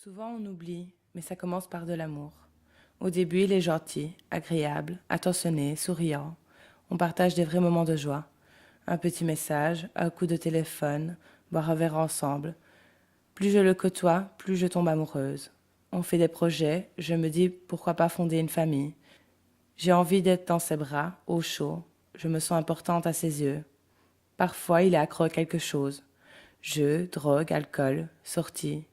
Souvent on oublie, mais ça commence par de l'amour. Au début, il est gentil, agréable, attentionné, souriant. On partage des vrais moments de joie. Un petit message, un coup de téléphone, boire un verre ensemble. Plus je le côtoie, plus je tombe amoureuse. On fait des projets, je me dis pourquoi pas fonder une famille. J'ai envie d'être dans ses bras, au chaud. Je me sens importante à ses yeux. Parfois, il est accro à quelque chose. Jeux, drogue, alcool, sorties.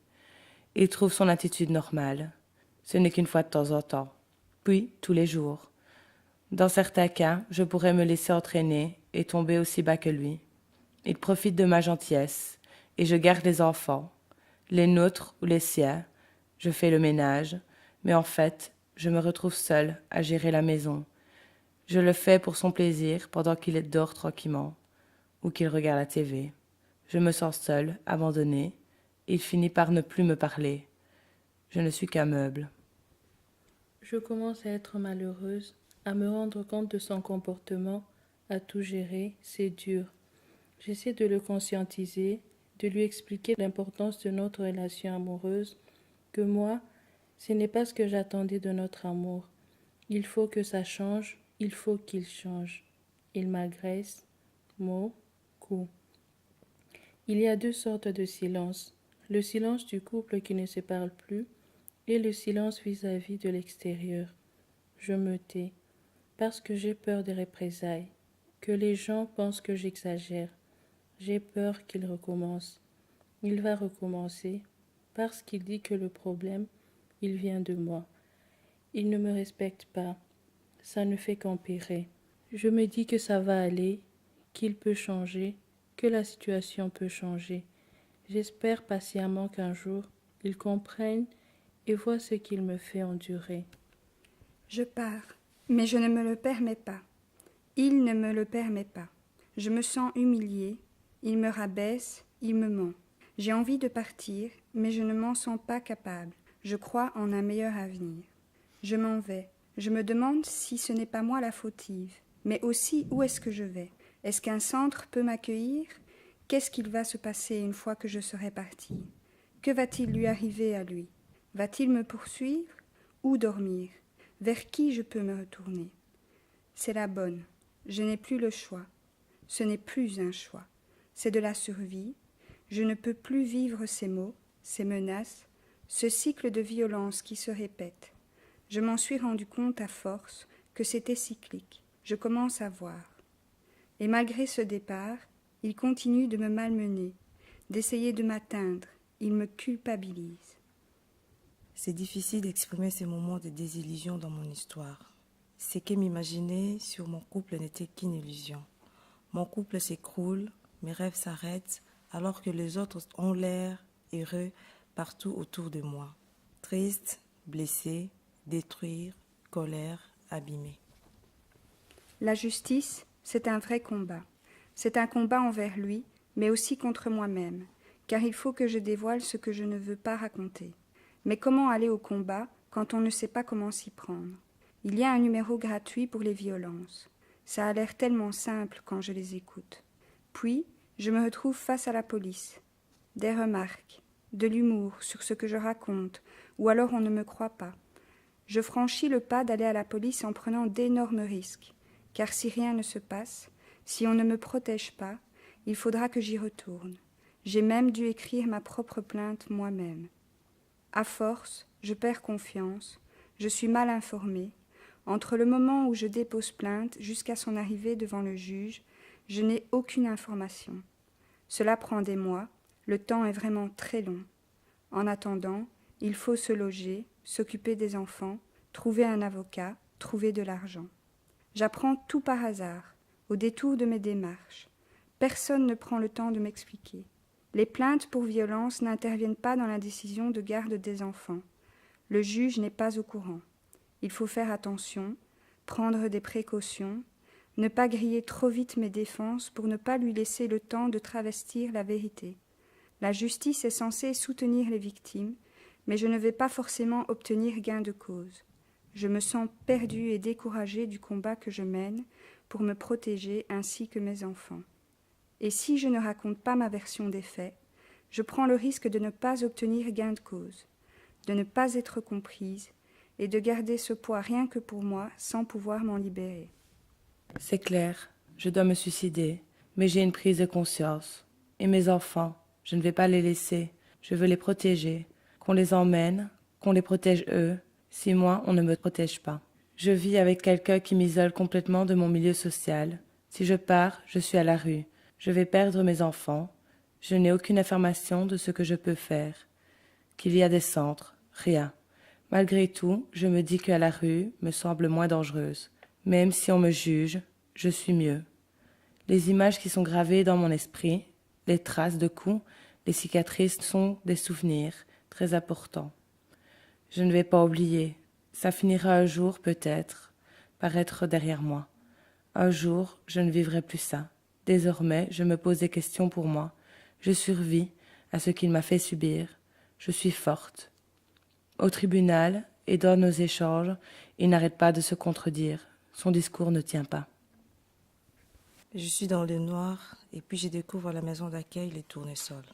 Il trouve son attitude normale. Ce n'est qu'une fois de temps en temps. Puis, tous les jours. Dans certains cas, je pourrais me laisser entraîner et tomber aussi bas que lui. Il profite de ma gentillesse, et je garde les enfants. Les nôtres ou les siens. Je fais le ménage, mais en fait, je me retrouve seule à gérer la maison. Je le fais pour son plaisir pendant qu'il dort tranquillement, ou qu'il regarde la TV. Je me sens seule, abandonnée. Il finit par ne plus me parler. Je ne suis qu'un meuble. Je commence à être malheureuse, à me rendre compte de son comportement, à tout gérer, c'est dur. J'essaie de le conscientiser, de lui expliquer l'importance de notre relation amoureuse, que moi, ce n'est pas ce que j'attendais de notre amour. Il faut que ça change, il faut qu'il change. Il m'agresse, mots, coups. Il y a deux sortes de silence. Le silence du couple qui ne se parle plus et le silence vis-à-vis de l'extérieur. Je me tais parce que j'ai peur des représailles, que les gens pensent que j'exagère. J'ai peur qu'il recommence. Il va recommencer parce qu'il dit que le problème, il vient de moi. Il ne me respecte pas. Ça ne fait qu'empirer. Je me dis que ça va aller, qu'il peut changer, que la situation peut changer. J'espère patiemment qu'un jour, il comprenne et voit ce qu'il me fait endurer. Je pars, mais je ne me le permets pas. Il ne me le permet pas. Je me sens humiliée, il me rabaisse, il me ment. J'ai envie de partir, mais je ne m'en sens pas capable. Je crois en un meilleur avenir. Je m'en vais. Je me demande si ce n'est pas moi la fautive, mais aussi où est-ce que je vais. Est-ce qu'un centre peut m'accueillir? Qu'est-ce qu'il va se passer une fois que je serai partie? Que va-t-il lui arriver à lui? Va-t-il me poursuivre? Où dormir? Vers qui je peux me retourner? C'est la bonne. Je n'ai plus le choix. Ce n'est plus un choix. C'est de la survie. Je ne peux plus vivre ces mots, ces menaces, ce cycle de violence qui se répète. Je m'en suis rendu compte à force que c'était cyclique. Je commence à voir. Et malgré ce départ, il continue de me malmener, d'essayer de m'atteindre. Il me culpabilise. C'est difficile d'exprimer ces moments de désillusion dans mon histoire. Ce que m'imaginer sur mon couple n'était qu'une illusion. Mon couple s'écroule, mes rêves s'arrêtent, alors que les autres ont l'air heureux partout autour de moi. Triste, blessé, détruire, colère, abîmé. La justice, c'est un vrai combat. C'est un combat envers lui, mais aussi contre moi-même, car il faut que je dévoile ce que je ne veux pas raconter. Mais comment aller au combat quand on ne sait pas comment s'y prendre? Il y a un numéro gratuit pour les violences. Ça a l'air tellement simple quand je les écoute. Puis, je me retrouve face à la police. Des remarques, de l'humour sur ce que je raconte, ou alors on ne me croit pas. Je franchis le pas d'aller à la police en prenant d'énormes risques, car si rien ne se passe, si on ne me protège pas, il faudra que j'y retourne. J'ai même dû écrire ma propre plainte moi-même. À force, je perds confiance, je suis mal informée. Entre le moment où je dépose plainte jusqu'à son arrivée devant le juge, je n'ai aucune information. Cela prend des mois, le temps est vraiment très long. En attendant, il faut se loger, s'occuper des enfants, trouver un avocat, trouver de l'argent. J'apprends tout par hasard, au détour de mes démarches. Personne ne prend le temps de m'expliquer. Les plaintes pour violence n'interviennent pas dans la décision de garde des enfants. Le juge n'est pas au courant. Il faut faire attention, prendre des précautions, ne pas griller trop vite mes défenses pour ne pas lui laisser le temps de travestir la vérité. La justice est censée soutenir les victimes, mais je ne vais pas forcément obtenir gain de cause. Je me sens perdue et découragée du combat que je mène pour me protéger ainsi que mes enfants. Et si je ne raconte pas ma version des faits, je prends le risque de ne pas obtenir gain de cause. de ne pas être comprise et de garder ce poids rien que pour moi sans pouvoir m'en libérer. C'est clair, je dois me suicider, mais j'ai une prise de conscience. Et mes enfants, je ne vais pas les laisser, je veux les protéger, qu'on les emmène, qu'on les protège eux, si moi on ne me protège pas. Je vis avec quelqu'un qui m'isole complètement de mon milieu social. Si je pars, je suis à la rue, je vais perdre mes enfants, je n'ai aucune information de ce que je peux faire. Qu'il y a des centres, rien. Malgré tout, je me dis que la rue me semble moins dangereuse. Même si on me juge, je suis mieux. Les images qui sont gravées dans mon esprit, les traces de coups, les cicatrices sont des souvenirs très importants. Je ne vais pas oublier. Ça finira un jour, peut-être, par être derrière moi. Un jour, je ne vivrai plus ça. Désormais, je me pose des questions pour moi. Je survis à ce qu'il m'a fait subir. Je suis forte. Au tribunal et dans nos échanges, il n'arrête pas de se contredire. Son discours ne tient pas. Je suis dans le noir et puis je découvre la maison d'accueil Les Tournesols.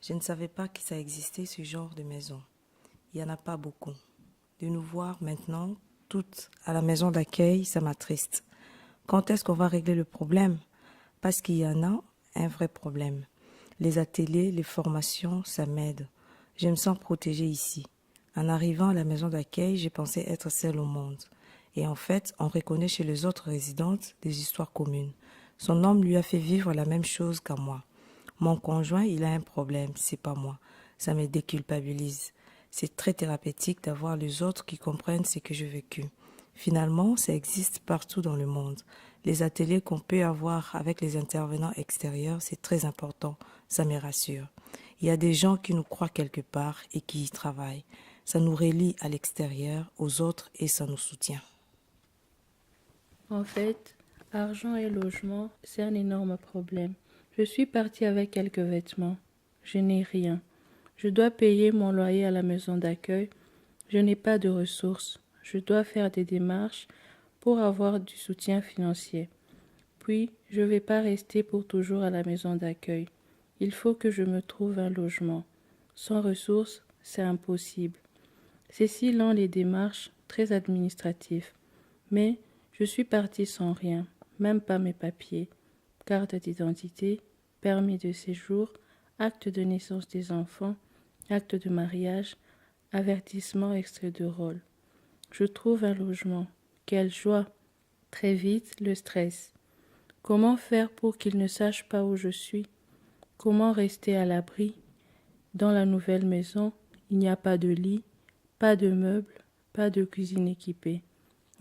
Je ne savais pas que ça existait ce genre de maison. Il n'y en a pas beaucoup. De nous voir maintenant, toutes à la maison d'accueil, ça m'attriste. Quand est-ce qu'on va régler le problème? Parce qu'il y en a un vrai problème. Les ateliers, les formations, ça m'aide. Je me sens protégée ici. En arrivant à la maison d'accueil, j'ai pensé être seule au monde. Et en fait, on reconnaît chez les autres résidentes des histoires communes. Son homme lui a fait vivre la même chose qu'à moi. Mon conjoint, il a un problème, c'est pas moi. Ça me déculpabilise. C'est très thérapeutique d'avoir les autres qui comprennent ce que j'ai vécu. Finalement, ça existe partout dans le monde. Les ateliers qu'on peut avoir avec les intervenants extérieurs, c'est très important. Ça me rassure. Il y a des gens qui nous croient quelque part et qui y travaillent. Ça nous relie à l'extérieur, aux autres et ça nous soutient. En fait, argent et logement, c'est un énorme problème. Je suis partie avec quelques vêtements. Je n'ai rien. Je dois payer mon loyer à la maison d'accueil. Je n'ai pas de ressources. Je dois faire des démarches pour avoir du soutien financier. Puis, je ne vais pas rester pour toujours à la maison d'accueil. Il faut que je me trouve un logement. Sans ressources, c'est impossible. C'est si lent les démarches, très administratives. Mais je suis partie sans rien, même pas mes papiers. Carte d'identité, permis de séjour, acte de naissance des enfants, acte de mariage, avertissement extrait de rôle. Je trouve un logement. Quelle joie! Très vite, le stress. Comment faire pour qu'il ne sache pas où je suis? Comment rester à l'abri? Dans la nouvelle maison, il n'y a pas de lit, pas de meubles, pas de cuisine équipée.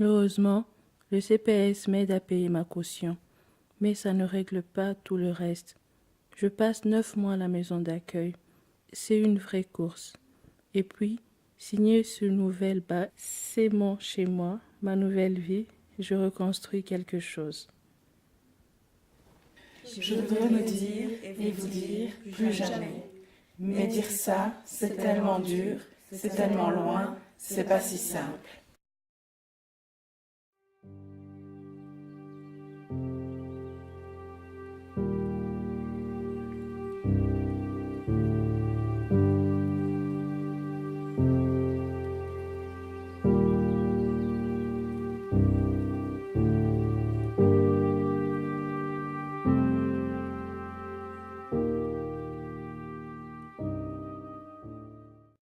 Heureusement, le CPS m'aide à payer ma caution, mais ça ne règle pas tout le reste. Je passe 9 mois à la maison d'accueil. C'est une vraie course. Et puis, signer ce nouvel bail, c'est mon chez moi, ma nouvelle vie. Je reconstruis quelque chose. Je voudrais me dire et vous dire plus jamais. Mais dire ça, c'est tellement dur, c'est tellement loin, c'est pas si simple.